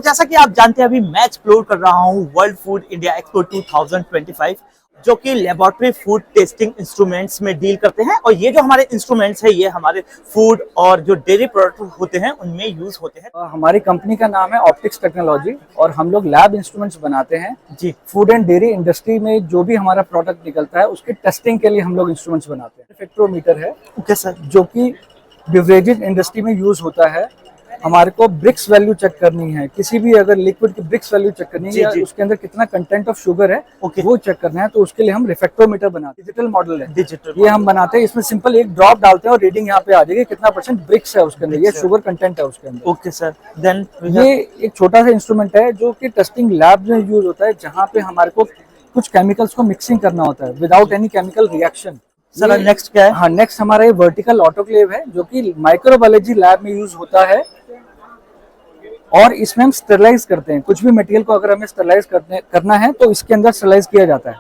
जैसा कि आप जानते हैं अभी मैं एक्सप्लोर कर रहा हूँ वर्ल्ड फूड इंडिया एक्सपो 2025 जो कि लेबोरेटरी फूड टेस्टिंग इंस्ट्रूमेंट्स में डील करते हैं। और ये जो हमारे इंस्ट्रूमेंट्स है ये हमारे फूड और जो डेयरी प्रोडक्ट होते हैं उनमें यूज होते हैं। हमारी कंपनी का नाम है ऑप्टिक्स टेक्नोलॉजी और हम लोग लैब इंस्ट्रूमेंट्स बनाते हैं जी। फूड एंड डेयरी इंडस्ट्री में जो भी हमारा प्रोडक्ट निकलता है उसकी टेस्टिंग के लिए हम लोग इंस्ट्रूमेंट्स बनाते हैं। स्पेक्ट्रोमीटर है ओके सर। जो कि बिवरेजेज इंडस्ट्री में यूज होता है। हमारे को ब्रिक्स वैल्यू चेक करनी है, किसी भी अगर लिक्विड की ब्रिक्स वैल्यू चेक करनी है या उसके अंदर कितना कंटेंट ऑफ शुगर है वो चेक करना है, तो उसके लिए हम रिफ्रैक्टोमीटर बनाते हैं। डिजिटल मॉडल है, ये हम बनाते हैं। इसमें सिंपल एक ड्रॉप डालते हैं और रीडिंग यहाँ पे आ जाएगी कितना % ब्रिक्स है उसके अंदर, ये शुगर कंटेंट है उसके अंदर। Okay sir. देन ये एक छोटा सा इंस्ट्रूमेंट है जो कि टेस्टिंग लैब में यूज होता है, जहाँ पे हमारे को कुछ केमिकल्स को मिक्सिंग करना होता है without any chemical reaction. Sir next क्या है? हाँ, नेक्स्ट हमारा ये वर्टिकल ऑटोक्लेव है जो कि माइक्रोबायोलॉजी लैब में यूज होता है और इसमें हम स्टरलाइज करते हैं। कुछ भी मटेरियल को अगर हमें स्टरलाइज करना है तो इसके अंदर स्टरलाइज किया जाता है।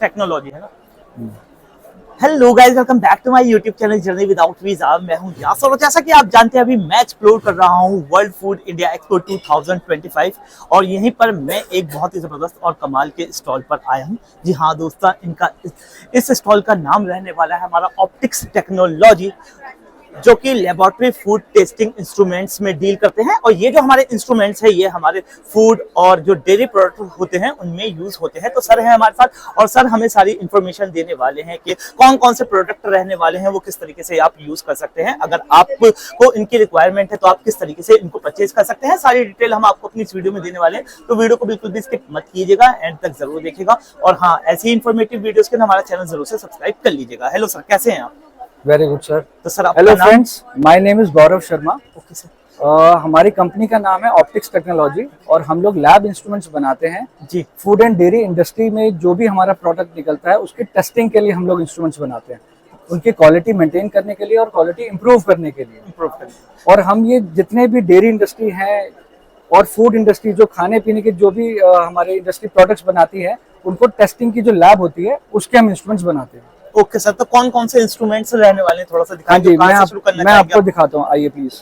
टेक्नोलॉजी है ना। Hello guys, welcome back to my YouTube channel journey without visa. मैं हूं यासर और जैसा कि आप जानते हैं अभी मैं एक्सप्लोर कर रहा हूं वर्ल्ड फूड इंडिया एक्सपो 2025 और यहीं पर मैं एक बहुत ही ज़बरदस्त और कमाल के स्टॉल पर आया हूं। जी हाँ दोस्तों, इनका इस स्टॉल का नाम रहने वाला है हमारा ऑप्टिक्स टेक्नोलॉजी जो कि लेबोरेटरी फूड टेस्टिंग इंस्ट्रूमेंट्स में डील करते हैं। और ये जो हमारे इंस्ट्रूमेंट्स है ये हमारे फूड और जो डेयरी प्रोडक्ट होते हैं उनमें यूज होते हैं। तो सर है हमारे साथ और सर हमें सारी इंफॉर्मेशन देने वाले हैं कि कौन कौन से प्रोडक्ट रहने वाले हैं, वो किस तरीके से आप यूज कर सकते हैं। अगर आपको इनकी रिक्वायरमेंट है तो आप किस तरीके से इनको परचेज कर सकते हैं, सारी डिटेल हम आपको अपनी इस वीडियो में देने वाले हैं। तो वीडियो को बिल्कुल भी स्किप मत कीजिएगा, एंड तक जरूर देखिएगा। और हाँ, ऐसी इंफॉर्मेटिव वीडियोस के लिए हमारा चैनल जरूर से सब्सक्राइब कर लीजिएगा। हेलो सर, कैसे हैं आप? Very good sir. तो sir hello friends, my name is Gaurav Sharma. Okay sir. हमारी कंपनी का नाम है ऑप्टिक्स टेक्नोलॉजी और हम लोग लैब इंस्ट्रूमेंट्स बनाते हैं जी। फूड एंड डेयरी इंडस्ट्री में जो भी हमारा प्रोडक्ट निकलता है उसकी टेस्टिंग के लिए हम लोग इंस्ट्रूमेंट्स बनाते हैं, उनकी क्वालिटी मेंटेन करने के लिए और क्वालिटी इंप्रूव करने के लिए। और हम ये जितने भी डेयरी इंडस्ट्री है और फूड इंडस्ट्री जो खाने पीने के जो भी हमारे इंडस्ट्री प्रोडक्ट्स बनाती है उनको टेस्टिंग की जो लैब होती है उसके हम इंस्ट्रूमेंट्स बनाते हैं। ओके सर, तो कौन कौन से इंस्ट्रूमेंट्स रहने वाले हैं, थोड़ा सा दिखाइए। मैं आपको दिखाता हूँ, आइए प्लीज।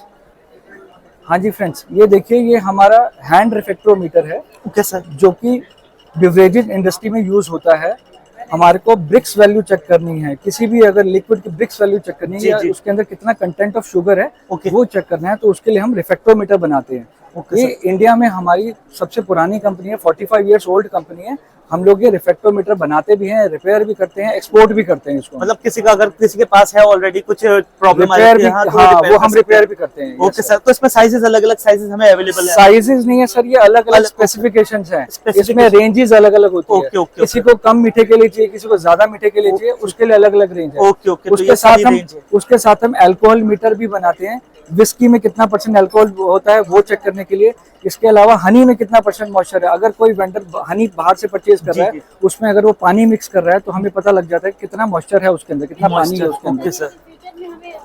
हाँ जी फ्रेंड्स, ये देखिए, ये हमारा हैंड रिफ्रैक्टोमीटर है। Okay sir. जो कि बिवरेजेज इंडस्ट्री में यूज होता है। हमारे को ब्रिक्स वैल्यू चेक करनी है, किसी भी अगर लिक्विड की ब्रिक्स वैल्यू चेक करनी है या उसके अंदर कितना कंटेंट ऑफ शुगर है वो चेक करना है, तो उसके लिए हम रिफ्रैक्टोमीटर बनाते हैं। ये इंडिया में हमारी सबसे पुरानी कंपनी है, 45 इयर्स ओल्ड कंपनी है। हम लोग ये रिफ्रैक्टोमीटर बनाते भी हैं, रिपेयर भी करते हैं, एक्सपोर्ट भी करते हैं इसको। मतलब किसी का अगर किसी के पास है ऑलरेडी कुछ प्रॉब्लम आ जाती है, वो हम रिपेयर भी करते हैं। ओके सर, तो इसमें साइजेस अलग अलग साइजेस हमें अवेलेबल है? साइजेस नहीं है सर, ये अलग अलग स्पेसिफिकेशंस हैं, इसमें रेंजेस अलग अलग होती है। किसी को कम मीठे के लिए चाहिए, किसी को ज्यादा मीठे के लिए चाहिए, उसके लिए अलग अलग रेंज है। उसके साथ हम अल्कोहल मीटर भी बनाते हैं, विस्की में कितना % अल्कोहल होता है वो चेक करने के लिए। इसके अलावा हनी में कितना % मॉइस्चर है, अगर कोई वेंडर हनी बाहर से परचेज कर रहा है उसमें अगर वो पानी मिक्स कर रहा है तो हमें पता लग जाता है कितना मॉइस्चर है उसके अंदर, कितना पानी है उसके अंदर।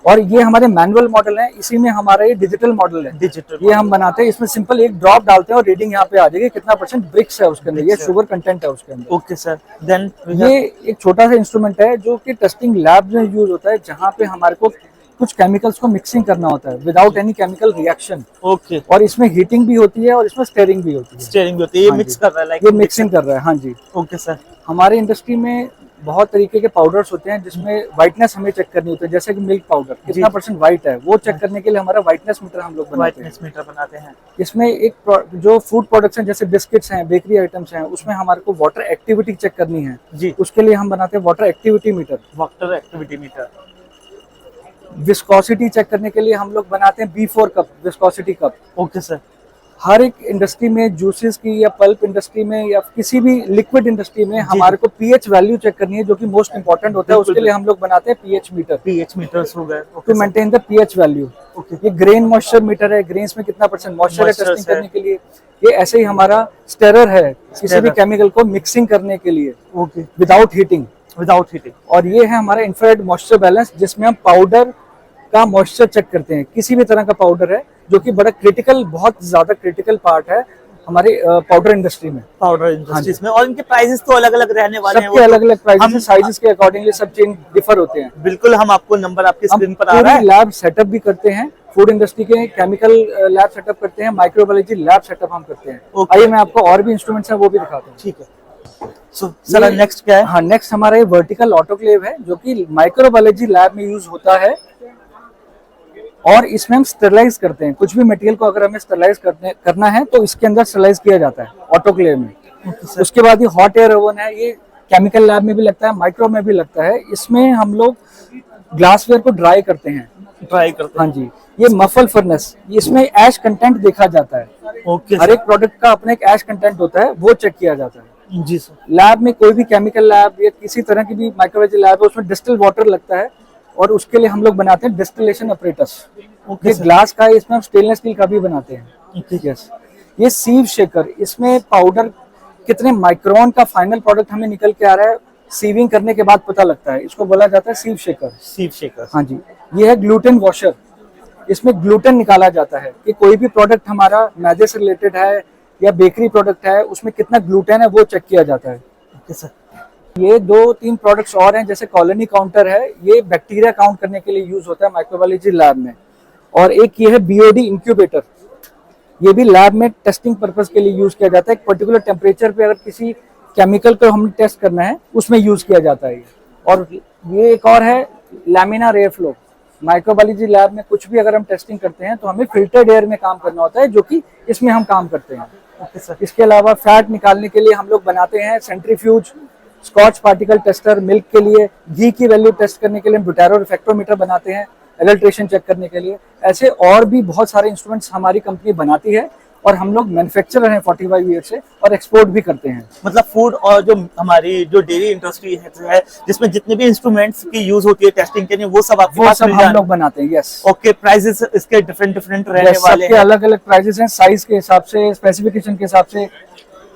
और ये हमारे मैनुअल मॉडल है, इसी में हमारा ये डिजिटल मॉडल है। ये हम बनाते हैं, इसमें सिंपल एक ड्रॉप डालते हैं और रीडिंग यहाँ पे आ जाएगी कितना % ब्रिक्स है उसके अंदर, ये शुगर कंटेंट है उसके अंदर। Okay sir. देन ये एक छोटा सा इंस्ट्रूमेंट है जो कि टेस्टिंग लैब में यूज होता है, जहाँ पे हमारे को कुछ केमिकल्स को मिक्सिंग करना होता है without any chemical reaction. Okay. और इसमें हीटिंग भी होती है और इसमें स्टेयरिंग भी होती है। स्टेयरिंग भी होती है, ये मिक्स कर रहा है, ये मिक्सिंग कर रहा है। हाँ जी। Okay sir. हमारे इंडस्ट्री में बहुत तरीके के पाउडर्स होते हैं जिसमें व्हाइटनेस हमें चेक करनी होती है, जैसे कि मिल्क पाउडर कितना % व्हाइट है वो चेक करने के लिए हमारा व्हाइटनेस मीटर हम लोग बनाते हैं। इसमें एक जो फूड प्रोडक्ट्स हैं जैसे बिस्किट्स हैं, बेकरी आइटम्स हैं, उसमें हमारे को वाटर एक्टिविटी चेक करनी है जी, उसके लिए हम बनाते हैं water activity meter. Viscosity check करने के लिए हम लोग बनाते हैं B4 cup, viscosity cup. Okay sir. हर एक इंडस्ट्री में, जूसेस की या पल्प इंडस्ट्री में या किसी भी लिक्विड इंडस्ट्री में हमारे को पीएच वैल्यू चेक करनी है जो कि मोस्ट इंपॉर्टेंट होता है, उसके लिए हम लोग बनाते हैं पीएच मीटर्स हो गए to maintain the pH value. ये ग्रेन मॉइस्चर मीटर है, ग्रेन्स में कितना % मॉइस्चर है टेस्टिंग करने के लिए। ये ऐसे ही हमारा स्टेरर है, किसी भी केमिकल को मिक्सिंग करने के लिए विदाउट हीटिंग। और ये है हमारा इंफ्रारेड मॉइस्चर बैलेंस, जिसमें हम पाउडर का मॉइस्चर चेक करते हैं। किसी भी तरह का पाउडर है जो कि बड़ा क्रिटिकल, बहुत ज्यादा क्रिटिकल पार्ट है हमारे पाउडर इंडस्ट्री में। पाउडर इंडस्ट्रीज में। और इनके प्राइसेस तो अलग अलग रहने वाले हैं, सबके अलग अलग प्राइसेस, साइजेस के अकॉर्डिंगली सब चेंज डिफर होते हैं। बिल्कुल, हम आपको नंबर आपकी स्क्रीन पर आ रहा है। लैब सेटअप भी करते हैं, फूड इंडस्ट्री के केमिकल लैब सेटअप करते हैं, माइक्रोबायोलॉजी लैब सेटअप हम करते हैं। आइए मैं आपको और भी इंस्ट्रूमेंट्स हैं वो भी दिखाता हूँ। ठीक है। सर नेक्स्ट क्या है? हाँ, नेक्स्ट हमारा ये वर्टिकल ऑटोक्लेव है जो कि माइक्रोबायोलॉजी लैब में यूज होता है, और इसमें हम स्टरलाइज करते हैं। कुछ भी मटेरियल को अगर हमें स्टरलाइज करना है तो इसके अंदर स्टरलाइज किया जाता है ऑटोक्लेव में। उसके बाद ये हॉट एयर ओवन है, ये केमिकल लैब में भी लगता है, माइक्रो में भी लगता है। इसमें हम लोग ग्लासवेयर को ड्राई करते हैं। हाँ जी। ये मफल फर्नेस, इसमें ऐश कंटेंट देखा जाता है। हर एक प्रोडक्ट का अपना एक ऐश कंटेंट होता है, वो चेक किया जाता है। जी सर। लैब में कोई भी केमिकल लैब या किसी तरह की भी माइक्रोबायोलॉजी लैब है, उसमें डिस्टिल वाटर लगता है, और उसके लिए हम लोग बनाते हैं डिस्टिलेशन अपरेटस। ये ग्लास का है, इसमें हम स्टेनलेस स्टील का भी बनाते हैं। ठीक है। ये सीव शेकर, इसमें पाउडर कितने माइक्रोन का फाइनल प्रोडक्ट हमें निकल के आ रहा है, सीविंग करने के बाद पता लगता है। इसको बोला जाता है सीव शेकर। सीव शेकर, हाँ जी। ये है ग्लूटेन वॉशर, इसमें ग्लूटेन निकाला जाता है कि कोई भी प्रोडक्ट हमारा मैदे से रिलेटेड है या बेकरी प्रोडक्ट है, उसमें कितना ग्लूटेन है वो चेक किया जाता है। सर ये 2-3 प्रोडक्ट्स और हैं, जैसे कॉलोनी काउंटर है, ये बैक्टीरिया काउंट करने के लिए यूज होता है माइक्रोबायोलॉजी लैब में। और एक ये है बीओडी इंक्यूबेटर, ये भी लैब में टेस्टिंग पर्पस के लिए यूज किया जाता है। एक पर्टिकुलर टेम्परेचर पे अगर किसी केमिकल को हमें टेस्ट करना है उसमें यूज किया जाता है। और ये एक और है laminar air flow. Microbiology lab में कुछ भी अगर हम टेस्टिंग करते हैं तो हमें फिल्टर्ड एयर में काम करना होता है, जो कि इसमें हम काम करते हैं। इसके अलावा फैट निकालने के लिए हम लोग बनाते हैं centrifuge, scotch particle tester, milk के लिए, घी की वैल्यू टेस्ट करने के लिए हम बुटेरो रिफ्रैक्टोमीटर बनाते हैं, एडल्ट्रेशन चेक करने के लिए। ऐसे और भी बहुत सारे इंस्ट्रूमेंट्स हमारी कंपनी बनाती है, और हम लोग मैन्युफैक्चरर हैं 45 ईयर से, और एक्सपोर्ट भी करते हैं। मतलब फूड और जो हमारी जो डेयरी इंडस्ट्री है, जिसमें जितने भी इंस्ट्रूमेंट्स की यूज होती है टेस्टिंग के लिए, वो सब आपके पास हम लोग बनाते हैं। यस। ओके, प्राइसेस इसके डिफरेंट रहने वाले हैं? सबके अलग अलग प्राइसेस हैं, साइज के हिसाब से, स्पेसिफिकेशन के हिसाब से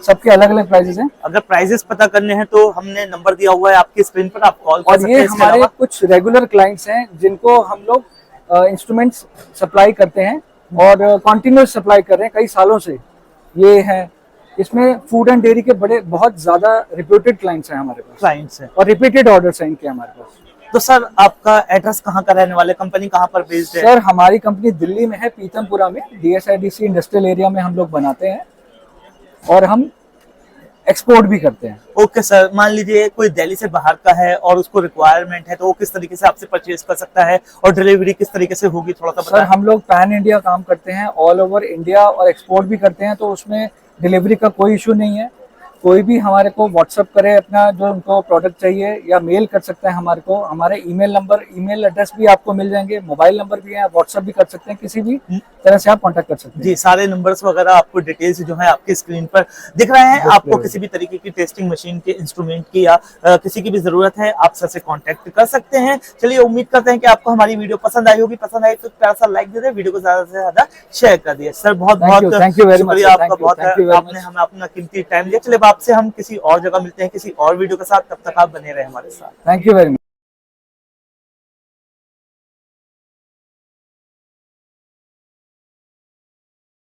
सबके अलग अलग प्राइसेस हैं। अगर प्राइसेस पता करने हैं तो हमने नंबर दिया हुआ है आपकी स्क्रीन पर, आप कॉल कर सकते हैं। और ये हमारे कुछ रेगुलर क्लाइंट्स हैं जिनको हम लोग इंस्ट्रूमेंट्स सप्लाई करते हैं, और कंटिन्यूस सप्लाई कर रहे हैं कई सालों से। ये है, इसमें फूड एंड डेयरी के बड़े बहुत ज्यादा रिप्यूटेड क्लाइंट्स हैं हमारे पास, क्लाइंट्स हैं, और रिपीटेड ऑर्डर्स हैं इनके हमारे पास। तो सर आपका एड्रेस कहाँ का रहने वाले, कंपनी कहाँ पर बेस्ड है? सर हमारी कंपनी दिल्ली में है, पीतमपुरा में, DSIDC इंडस्ट्रियल एरिया में हम लोग बनाते हैं, और हम एक्सपोर्ट भी करते हैं। ओके सर, मान लीजिए कोई दिल्ली से बाहर का है और उसको रिक्वायरमेंट है, तो वो किस तरीके से आपसे परचेज कर सकता है, और डिलीवरी किस तरीके से होगी, थोड़ा सा बताएं। सर हम लोग पैन इंडिया काम करते हैं, ऑल ओवर इंडिया, और एक्सपोर्ट भी करते हैं, तो उसमें डिलीवरी का कोई इशू नहीं है। कोई भी हमारे को व्हाट्सअप करे अपना जो उनको प्रोडक्ट चाहिए, या मेल कर सकते हैं हमारे को। हमारे ईमेल नंबर, ईमेल एड्रेस भी आपको मिल जाएंगे, मोबाइल नंबर भी है, व्हाट्सअप भी कर सकते हैं, किसी भी तरह से आप कांटेक्ट कर सकते हैं। जी, सारे नंबर्स वगैरह आपको डिटेल्स जो है आपकी स्क्रीन पर दिख रहे हैं। आपको किसी भी तरीके की टेस्टिंग मशीन के इंस्ट्रूमेंट की या किसी की भी जरूरत है, आप सर से कांटेक्ट कर सकते हैं। चलिए, उम्मीद करते हैं कि आपको हमारी वीडियो पसंद आई होगी। पसंद आई तो प्यारा सा लाइक दे दें, वीडियो को ज्यादा से ज्यादा शेयर कर दिए। सर बहुत बहुत थैंक यू वेरी मच, आपका बहुत, आपने हमें अपना कीमती टाइम दिया। चलिए, आपसे हम किसी और जगह मिलते हैं किसी और वीडियो के साथ, तब तक आप बने रहे हमारे साथ। Thank you very much.